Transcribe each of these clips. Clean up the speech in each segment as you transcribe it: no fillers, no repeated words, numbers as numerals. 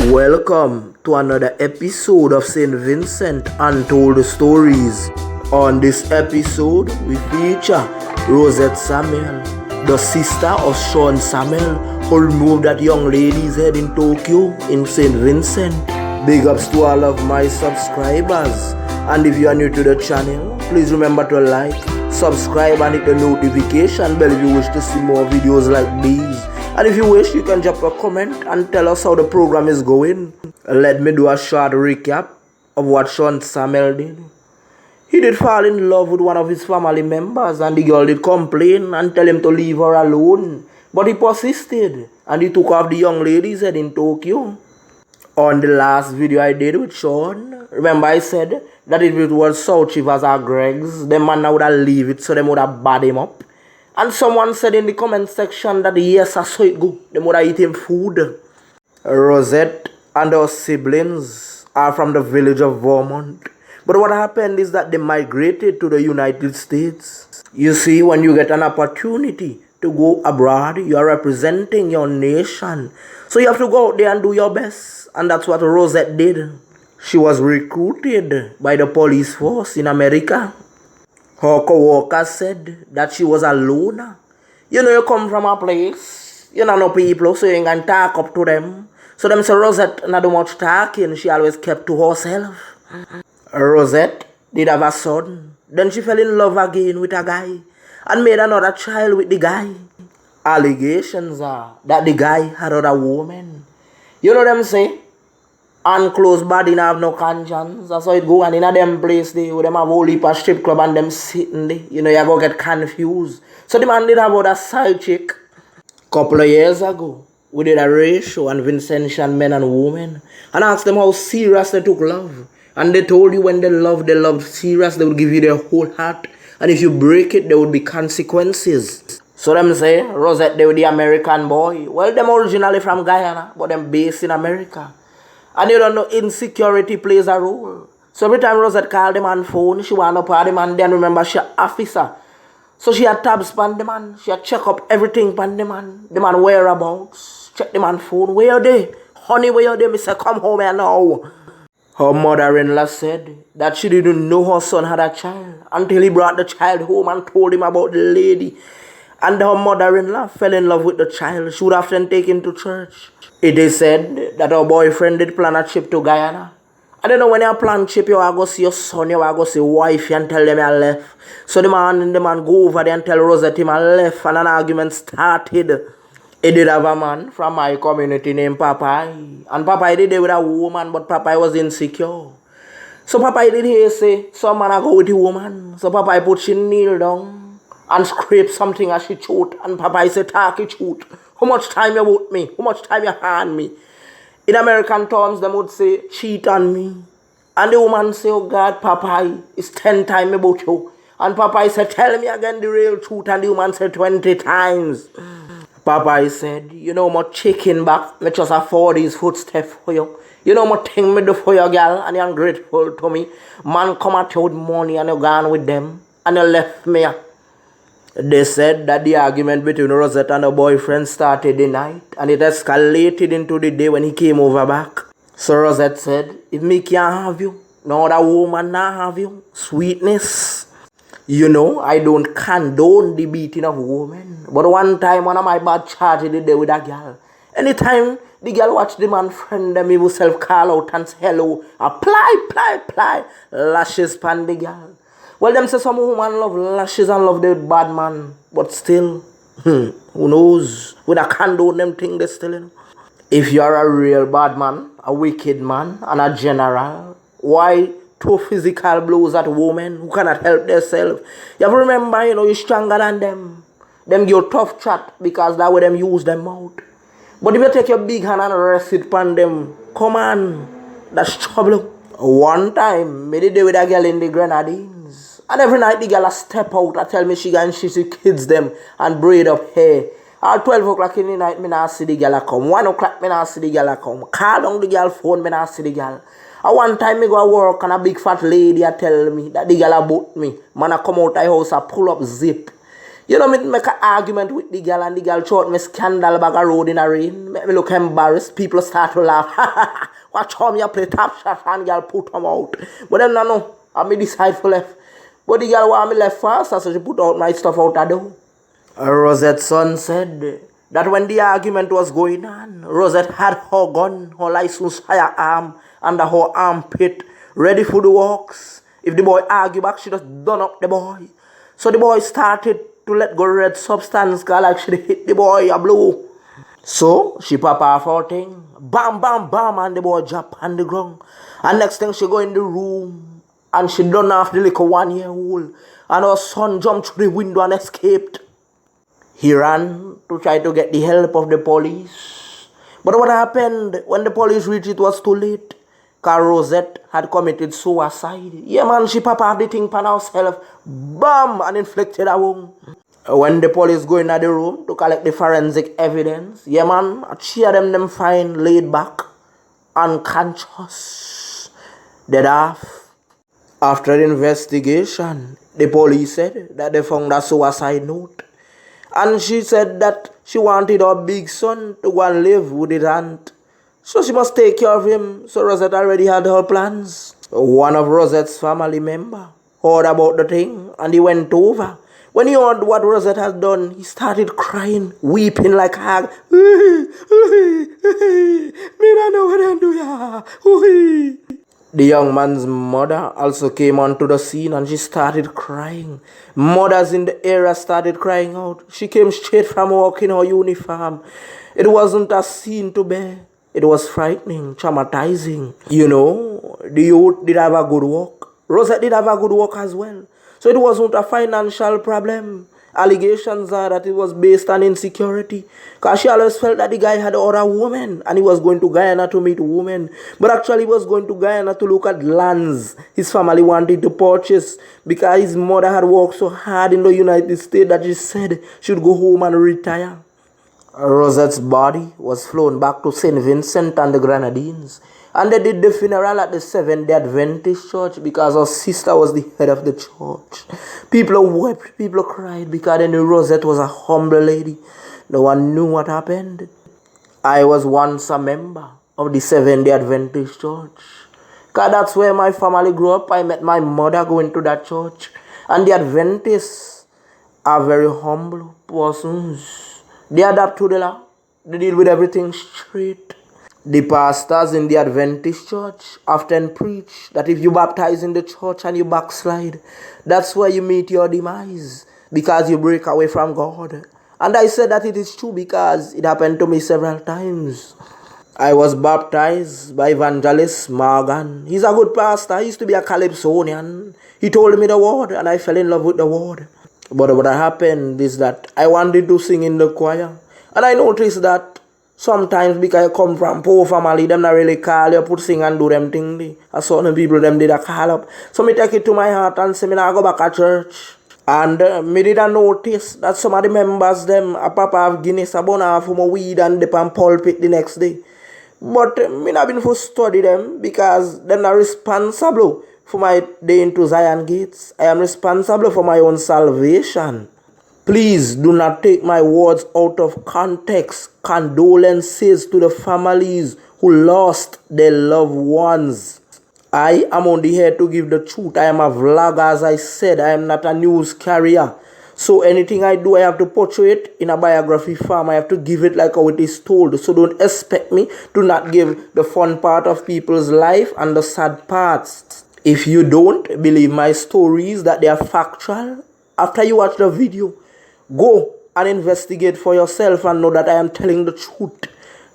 Welcome to another episode of St. Vincent Untold Stories. On this episode, we feature Rosette Samuel, the sister of Sean Samuel, who removed that young lady's head in Tokyo in St. Vincent. Big ups to all of my subscribers. And if you are new to the channel, please remember to like, subscribe and hit the notification bell if you wish to see more videos like these. And if you wish, you can drop a comment and tell us how the program is going. Let me do a short recap of what Sean Samuel did. He did fall in love with one of his family members, and the girl did complain and tell him to leave her alone. But he persisted and he took off the young lady's head in Tokyo. On the last video I did with Sean, remember I said that if it was South Chivas or Greg's, the man would have leave it so they would have bad him up. And someone said in the comment section that yes, I saw it go. They would have eat him food. Rosette and her siblings are from the village of Vermont. But what happened is that they migrated to the United States. You see, when you get an opportunity to go abroad, you are representing your nation. So you have to go out there and do your best. And that's what Rosette did. She was recruited by the police force in America. Her co-worker said that she was a loner. You know, you come from a place, you know no people, so you can talk up to them. So them say Rosette not do much talking, she always kept to herself. Rosette did have a son. Then she fell in love again with a guy and made another child with the guy. Allegations are that the guy had other woman. You know them say, unclosed body have no conscience. That's how it go. And in a them place they them have whole heap of strip club and them sitting there. You know, you go get confused. So the man did have other side chick. Couple of years ago, we did a ratio on Vincentian men and women and asked them how serious they took love. And they told you when they loved serious, they would give you their whole heart. And if you break it, there would be consequences. So them say, Rosette, they were the American boy. Well, them originally from Guyana, but them based in America. And you don't know, insecurity plays a role. So every time Rosette called the man phone, she want to pay the man. Then remember, she an officer. So she had tabs on the man. She had check up everything on the man. The man whereabouts. Check the man phone. Where are they? Honey, where are they? Me say, come home here now. Her mother-in-law said that she didn't know her son had a child until he brought the child home and told him about the lady. And her mother-in-law fell in love with the child. She would have then taken to church. It is said that her boyfriend did plan a trip to Guyana. I don't know, when you plan trip, you are going to see your son, you are going to see your wife and tell them you left. So the man go over there and tell Rosette him I left, and an argument started. He did have a man from my community named Popeye. And Popeye did it with a woman, but Popeye was insecure. So Popeye did here say, some man go with the woman. So Popeye put she kneel down and scrape something as she choked. And Popeye said, talk it shoot. How much time you with me? How much time you hand me? In American terms, they would say, cheat on me. And the woman say, oh God, Popeye, it's 10 times about you. And Popeye said, tell me again the real truth. And the woman said 20 times. Popeye said, you know my chicken back, me just afford these footsteps for you. You know my thing me do for you, girl, and you're ungrateful to me. Man come at you with money and you gone with them. And you left me. They said that the argument between Rosette and her boyfriend started the night and it escalated into the day when he came over back. So Rosette said, if me can't have you, no other woman not have you. Sweetness. You know, I don't condone the beating of women. But one time, one of my bad charges did there with a girl. Anytime the girl watch the man friend them, he will self-call out and say, hello, apply, lashes pan the girl. Well, them say some woman love lashes and love the bad man. But still, who knows? We don't condone them things they still, you know. If you are a real bad man, a wicked man, and a general, why throw physical blows at women who cannot help themselves? You have to remember, you know, you're stronger than them. Them give you tough chat because that way them use them out. But if you take your big hand and rest it upon them, come on, that's trouble. One time, I did it with a girl in the Grenadines. And every night the girl a step out and tell me she can she see kids them and braid up hair. At 12 o'clock in the night, me not see the girl come. 1 o'clock, me not see the girl come. Call down the girl phone, me not see the girl. And one time me go to work and a big fat lady a tell me that the girl about me. Man a come out of the house a pull up zip. You know, me make an argument with the girl and the girl throw out me scandal bag a road in a rain. Make me look embarrassed. People start to laugh. Watch how me a play top shot and girl put them out. But then no, I me decide for left. But the girl want me left fast, so she put out my stuff out the door. Rosette's son said that when the argument was going on, Rosette had her gun, her licensed firearm, under her armpit, ready for the works. If the boy argue back, she just done up the boy. So the boy started to let go red substance, cause like she hit the boy a blow. So she pop off her thing, bam, bam, bam, and the boy drop on the ground. And next thing she go in the room, and she done off the little 1-year-old, and her son jumped through the window and escaped. He ran to try to get the help of the police. But what happened when the police reached, it was too late. Cause Rosette had committed suicide. Yeah man, she pop off the thing pan herself, bam, and inflicted a wound. When the police go into the room to collect the forensic evidence, yeah man, three of them find laid back, unconscious, dead off. After the investigation, the police said that they found a suicide note. And she said that she wanted her big son to go and live with his aunt. So she must take care of him. So Rosette already had her plans. One of Rosette's family member heard about the thing and he went over. When he heard what Rosette had done, he started crying, weeping like a hag. Me don't know what I do, yeah. The young man's mother also came onto the scene and she started crying. Mothers in the area started crying out. She came straight from work in her uniform. It wasn't a scene to bear. It was frightening, traumatizing. You know, the youth did have a good work. Rosette did have a good work as well. So it wasn't a financial problem. Allegations are that it was based on insecurity. Because she always felt that the guy had other women and he was going to Guyana to meet women. But actually he was going to Guyana to look at lands his family wanted to purchase because his mother had worked so hard in the United States that she said she would go home and retire. Rosette's body was flown back to St. Vincent and the Grenadines. And they did the funeral at the Seventh-day Adventist church because her sister was the head of the church. People wept, people cried because they knew Rosette was a humble lady. No one knew what happened. I was once a member of the Seventh-day Adventist church. Because that's where my family grew up. I met my mother going to that church. And the Adventists are very humble persons. They adapt to the law. They deal with everything straight. The pastors in the Adventist church often preach that if you baptize in the church and you backslide, that's where you meet your demise because you break away from God. And I said that it is true because it happened to me several times. I was baptized by Evangelist Morgan. He's a good pastor. He used to be a Calypsonian. He told me the word and I fell in love with the word. But what happened is that I wanted to sing in the choir. And I noticed that sometimes because I come from poor family, them not really call you, put sing and do them thing. A certain people them did a call up. So me take it to my heart and say me now go back to church. And me did a notice that some of the members them a papa have Guinness a bun half from a weed and dip and pulpit the next day. But me not been for study them because them not responsible for my day into Zion gates. I am responsible for my own salvation. Please do not take my words out of context. Condolences to the families who lost their loved ones. I am only here to give the truth. I am a vlogger, as I said. I am not a news carrier. So anything I do, I have to portray it in a biography form. I have to give it like how it is told. So don't expect me to not give the fun part of people's life and the sad parts. If you don't believe my stories that they are factual, after you watch the video, go and investigate for yourself and know that I am telling the truth.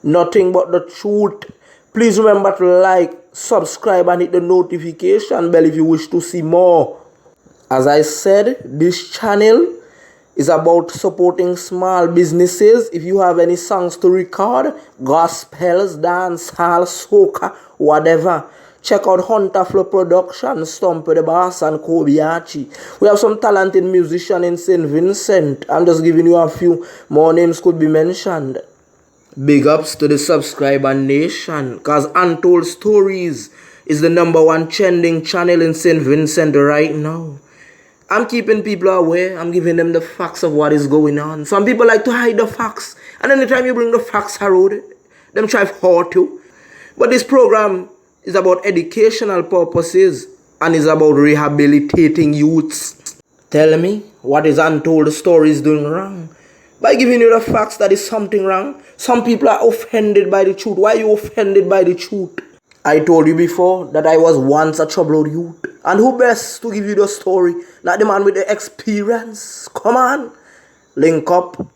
Nothing but the truth. Please remember to like, subscribe and hit the notification bell if you wish to see more. As I said, this channel is about supporting small businesses. If you have any songs to record, gospels, dance, hall, soca, whatever, check out Hunter Flow Production, Stumpy the Boss, and Kobayashi. We have some talented musicians in St. Vincent. I'm just giving you a few more names could be mentioned. Big ups to the subscriber nation, cause Untold Stories is the #1 trending channel in St. Vincent right now. I'm keeping people aware. I'm giving them the facts of what is going on. Some people like to hide the facts. And anytime you bring the facts around, them try to hurt you. But this program is about educational purposes and is about rehabilitating youths. Tell me, what is Untold Stories doing wrong? By giving you the facts that is something wrong. Some people are offended by the truth. Why are you offended by the truth? I told you before that I was once a troubled youth. And who best to give you the story? Not the man with the experience. Come on. Link up.